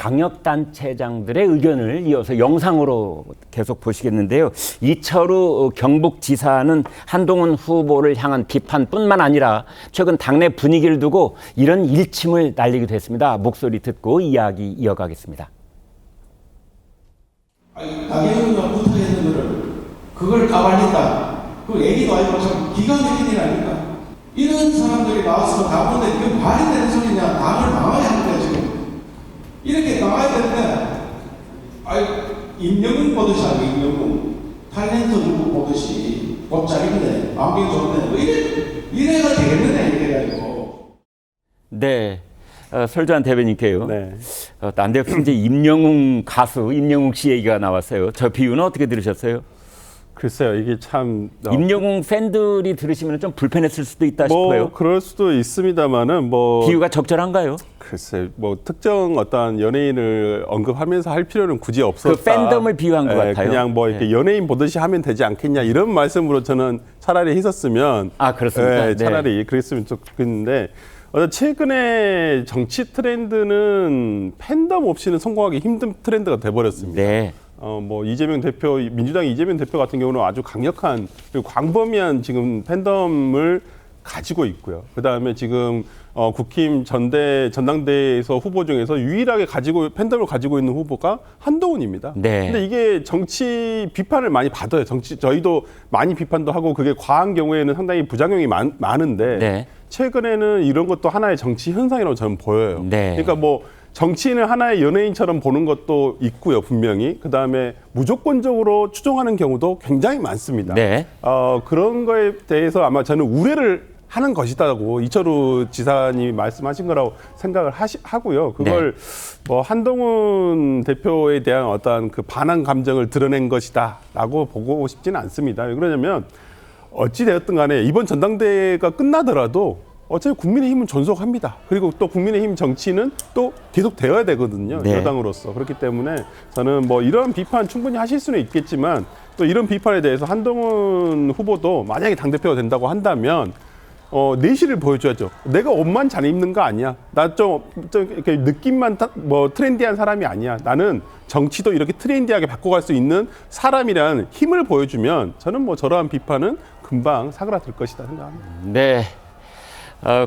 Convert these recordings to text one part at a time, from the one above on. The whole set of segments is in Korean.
광역단체장들의 의견을 이어서 영상으로 계속 보시겠는데요. 이철우 경북지사는 한동훈 후보를 향한 비판뿐만 아니라 최근 당내 분위기를 두고 이런 일침을 날리기도 했습니다. 목소리 듣고 이야기 이어가겠습니다. 나경원이가 부탁했는 거를 그걸 까발린다. 그 얘기도 아니고 참 기가 막힌 일 아닙니까? 이런 사람들이 나와서 나보는데 이게 말이 되는 소리냐? 당을 나와야 하는 거야 지금. 이렇게 나와야 되는데 임영웅 보듯이 하고 임영웅 탤런트 누구 보듯이 곧 잘입네 안경 좋네 뭐 이래가 되겠느냐 이래가지고. 네. 설주한 대변인께요. 네. 난데없이 이제 임영웅 가수 임영웅 씨 얘기가 나왔어요. 저 비유는 어떻게 들으셨어요? 글쎄요, 이게 참 임영웅 팬들이 들으시면 좀 불편했을 수도 있다 싶어요. 그럴 수도 있습니다만은 비유가 적절한가요? 글쎄, 특정 어떤 연예인을 언급하면서 할 필요는 굳이 없었다. 그 팬덤을 비유한 것 같아요. 그냥 이렇게 연예인 보듯이 하면 되지 않겠냐 이런 말씀으로 저는 차라리 했었으면. 그렇습니까? 차라리 그랬으면 좋겠는데. 최근에 정치 트렌드는 팬덤 없이는 성공하기 힘든 트렌드가 돼버렸습니다. 네. 이재명 대표, 민주당 이재명 대표 같은 경우는 아주 강력한 그리고 광범위한 지금 팬덤을 가지고 있고요. 그 다음에 지금 국힘 전당대회에서 후보 중에서 유일하게 팬덤을 가지고 있는 후보가 한동훈입니다. 네. 근데 이게 정치 비판을 많이 받아요. 저희도 많이 비판도 하고 그게 과한 경우에는 상당히 부작용이 많은데 네. 최근에는 이런 것도 하나의 정치 현상이라고 저는 보여요. 네. 그러니까 정치인을 하나의 연예인처럼 보는 것도 있고요, 분명히. 그 다음에 무조건적으로 추종하는 경우도 굉장히 많습니다. 네. 그런 거에 대해서 아마 저는 우려를 하는 것이다고 이철우 지사님이 말씀하신 거라고 생각을 하고요. 그걸 한동훈 대표에 대한 어떤 그 반항 감정을 드러낸 것이다라고 보고 싶지는 않습니다. 왜 그러냐면 어찌되었든 간에 이번 전당대회가 끝나더라도 어차피 국민의힘은 존속합니다. 그리고 또 국민의힘 정치는 또 계속 되어야 되거든요. 네. 여당으로서. 그렇기 때문에 저는 이런 비판 충분히 하실 수는 있겠지만 또 이런 비판에 대해서 한동훈 후보도 만약에 당대표가 된다고 한다면 내실을 보여줘야죠. 내가 옷만 잘 입는 거 아니야. 나 좀 이렇게 느낌만 트렌디한 사람이 아니야. 나는 정치도 이렇게 트렌디하게 바꿔갈 수 있는 사람이란 힘을 보여주면 저는 저러한 비판은 금방 사그라들 것이다 생각합니다. 네.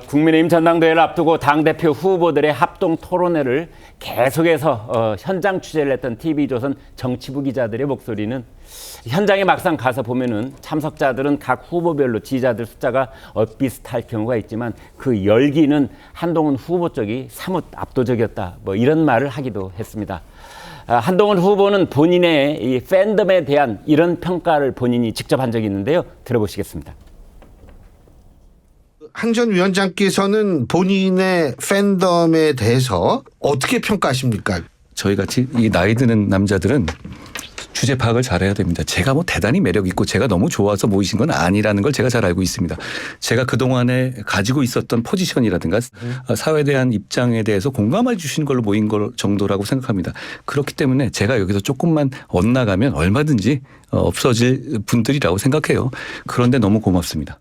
국민의힘 전당대회를 앞두고 당대표 후보들의 합동 토론회를 계속해서 현장 취재를 했던 TV조선 정치부 기자들의 목소리는 현장에 막상 가서 보면은 참석자들은 각 후보별로 지지자들 숫자가 엇비슷할 경우가 있지만 그 열기는 한동훈 후보 쪽이 사뭇 압도적이었다. 이런 말을 하기도 했습니다. 한동훈 후보는 본인의 이 팬덤에 대한 이런 평가를 본인이 직접 한 적이 있는데요. 들어보시겠습니다. 한 전 위원장께서는 본인의 팬덤에 대해서 어떻게 평가하십니까? 저희같이 이 나이 드는 남자들은 주제 파악을 잘해야 됩니다. 제가 대단히 매력 있고 제가 너무 좋아서 모이신 건 아니라는 걸 제가 잘 알고 있습니다. 제가 그동안에 가지고 있었던 포지션이라든가 사회에 대한 입장에 대해서 공감해 주시는 걸로 모인 걸 정도라고 생각합니다. 그렇기 때문에 제가 여기서 조금만 엇나가면 얼마든지 없어질 분들이라고 생각해요. 그런데 너무 고맙습니다.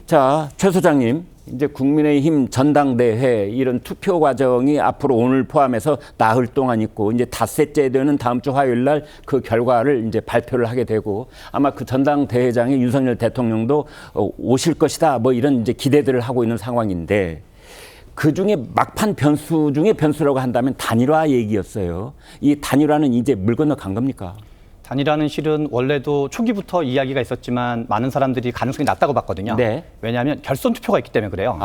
자, 최 소장님, 이제 국민의힘 전당대회 이런 투표 과정이 앞으로 오늘 포함해서 나흘 동안 있고 이제 닷새째 되는 다음 주 화요일 날 그 결과를 이제 발표를 하게 되고 아마 그 전당대회장에 윤석열 대통령도 오실 것이다. 이런 이제 기대들을 하고 있는 상황인데 그 중에 막판 변수 중에 변수라고 한다면 단일화 얘기였어요. 이 단일화는 이제 물 건너 간 겁니까? 단일화는 실은 원래도 초기부터 이야기가 있었지만 많은 사람들이 가능성이 낮다고 봤거든요. 네. 왜냐하면 결선 투표가 있기 때문에 그래요.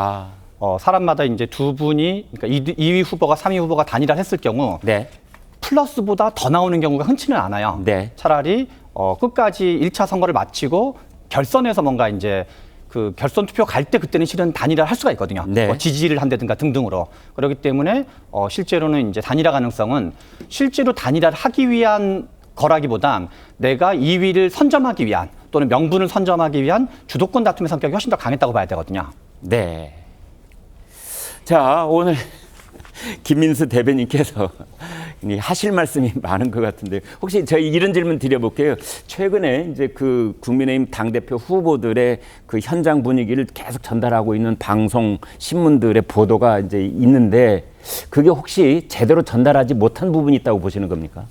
사람마다 이제 두 분이, 그러니까 2위 후보가 3위 후보가 단일화를 했을 경우 네. 플러스보다 더 나오는 경우가 흔치는 않아요. 네. 차라리 끝까지 1차 선거를 마치고 결선에서 뭔가 이제 그 결선 투표 갈 때 그때는 실은 단일화를 할 수가 있거든요. 네. 지지를 한다든가 등등으로. 그렇기 때문에 실제로는 이제 단일화 가능성은 실제로 단일화를 하기 위한 거라기보단 내가 2위를 선점하기 위한 또는 명분을 선점하기 위한 주도권 다툼의 성격이 훨씬 더 강했다고 봐야 되거든요. 네. 자, 오늘 김민수 대변인께서 하실 말씀이 많은 것 같은데 혹시 저희 이런 질문 드려볼게요. 최근에 이제 그 국민의힘 당대표 후보들의 그 현장 분위기를 계속 전달하고 있는 방송, 신문들의 보도가 이제 있는데 그게 혹시 제대로 전달하지 못한 부분이 있다고 보시는 겁니까?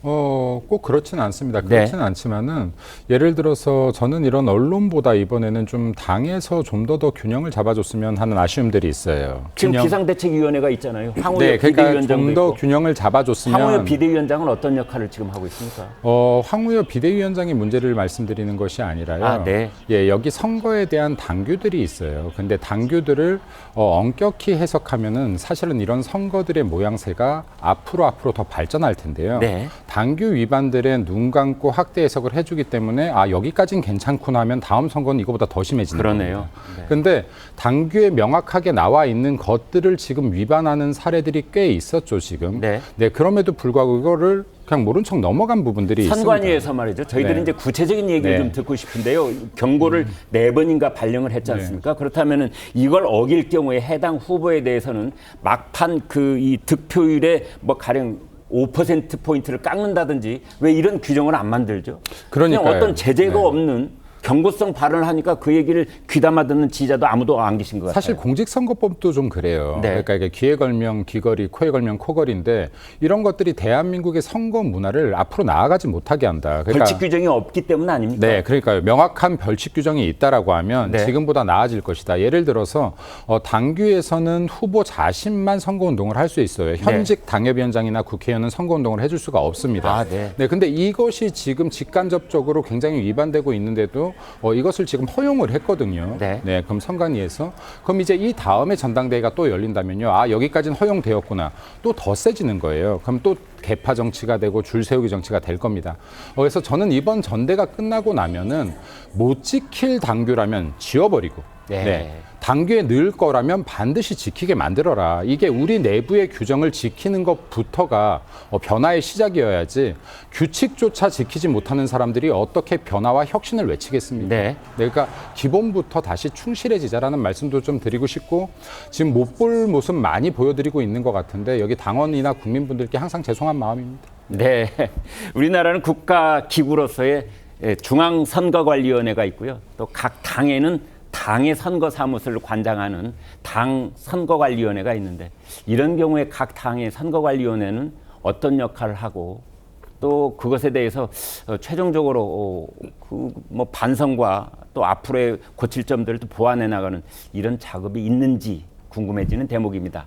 꼭 그렇지는 않습니다. 그렇지는 않지만은 예를 들어서 저는 이런 언론보다 이번에는 좀 당에서 좀 더 균형을 잡아줬으면 하는 아쉬움들이 있어요. 지금 비상대책위원회가 있잖아요. 황우여 네, 그러니까 비대위원장도 좀 더 있고. 균형을 잡아줬으면. 황우여 비대위원장은 어떤 역할을 지금 하고 있습니까? 황우여 비대위원장의 문제를 말씀드리는 것이 아니라요. 아, 네. 예, 여기 선거에 대한 당규들이 있어요. 근데 당규들을 엄격히 해석하면은 사실은 이런 선거들의 모양새가 앞으로 더 발전할 텐데요. 네. 당규 위반들에 눈 감고 확대 해석을 해주기 때문에 여기까지는 괜찮구나 하면 다음 선거는 이거보다 더 심해지는 그러네요. 겁니다. 네. 근데 당규에 명확하게 나와 있는 것들을 지금 위반하는 사례들이 꽤 있었죠, 지금. 네. 그럼에도 불구하고 이거를 그냥 모른 척 넘어간 부분들이 있습니다. 선관위에서 말이죠. 저희들이 네. 이제 구체적인 얘기를 네. 좀 듣고 싶은데요. 경고를 4번인가 발령을 했지 않습니까? 그렇다면은 이걸 어길 경우에 해당 후보에 대해서는 막판 그 이 득표율에 뭐 가령 5%포인트를 깎는다든지 왜 이런 규정을 안 만들죠? 그냥 그러니까요. 어떤 제재가 네. 없는 경고성 발언을 하니까 그 얘기를 귀담아 듣는 지지자도 아무도 안 계신 것 같아요. 사실 공직선거법도 좀 그래요. 네. 그러니까 이게 귀에 걸면 귀걸이, 코에 걸면 코걸이인데 이런 것들이 대한민국의 선거 문화를 앞으로 나아가지 못하게 한다. 그러니까 벌칙 규정이 없기 때문 아닙니까? 네, 그러니까요. 명확한 벌칙 규정이 있다라고 하면 네. 지금보다 나아질 것이다. 예를 들어서 당규에서는 후보 자신만 선거운동을 할 수 있어요. 현직 당협위원장이나 국회의원은 선거운동을 해줄 수가 없습니다. 아, 네. 근데 이것이 지금 직간접적으로 굉장히 위반되고 있는데도 이것을 지금 허용을 했거든요. 네. 그럼 선관위에서 그럼 이제 이 다음에 전당대회가 또 열린다면요. 여기까지는 허용되었구나. 또 더 세지는 거예요. 그럼 또 개파 정치가 되고 줄 세우기 정치가 될 겁니다. 그래서 저는 이번 전대가 끝나고 나면은 못 지킬 당규라면 지워버리고 네. 당규에 넣을 거라면 반드시 지키게 만들어라. 이게 우리 내부의 규정을 지키는 것부터가 변화의 시작이어야지 규칙조차 지키지 못하는 사람들이 어떻게 변화와 혁신을 외치겠습니까? 네. 그러니까 기본부터 다시 충실해지자라는 말씀도 좀 드리고 싶고 지금 못 볼 모습 많이 보여드리고 있는 것 같은데 여기 당원이나 국민분들께 항상 죄송한 마음입니다. 네, 우리나라는 국가 기구로서의 중앙선거관리위원회가 있고요. 또 각 당에는 당의 선거사무소를 관장하는 당 선거관리위원회가 있는데 이런 경우에 각 당의 선거관리위원회는 어떤 역할을 하고 또 그것에 대해서 최종적으로 뭐 반성과 또 앞으로의 고칠 점들을 또 보완해 나가는 이런 작업이 있는지 궁금해지는 대목입니다.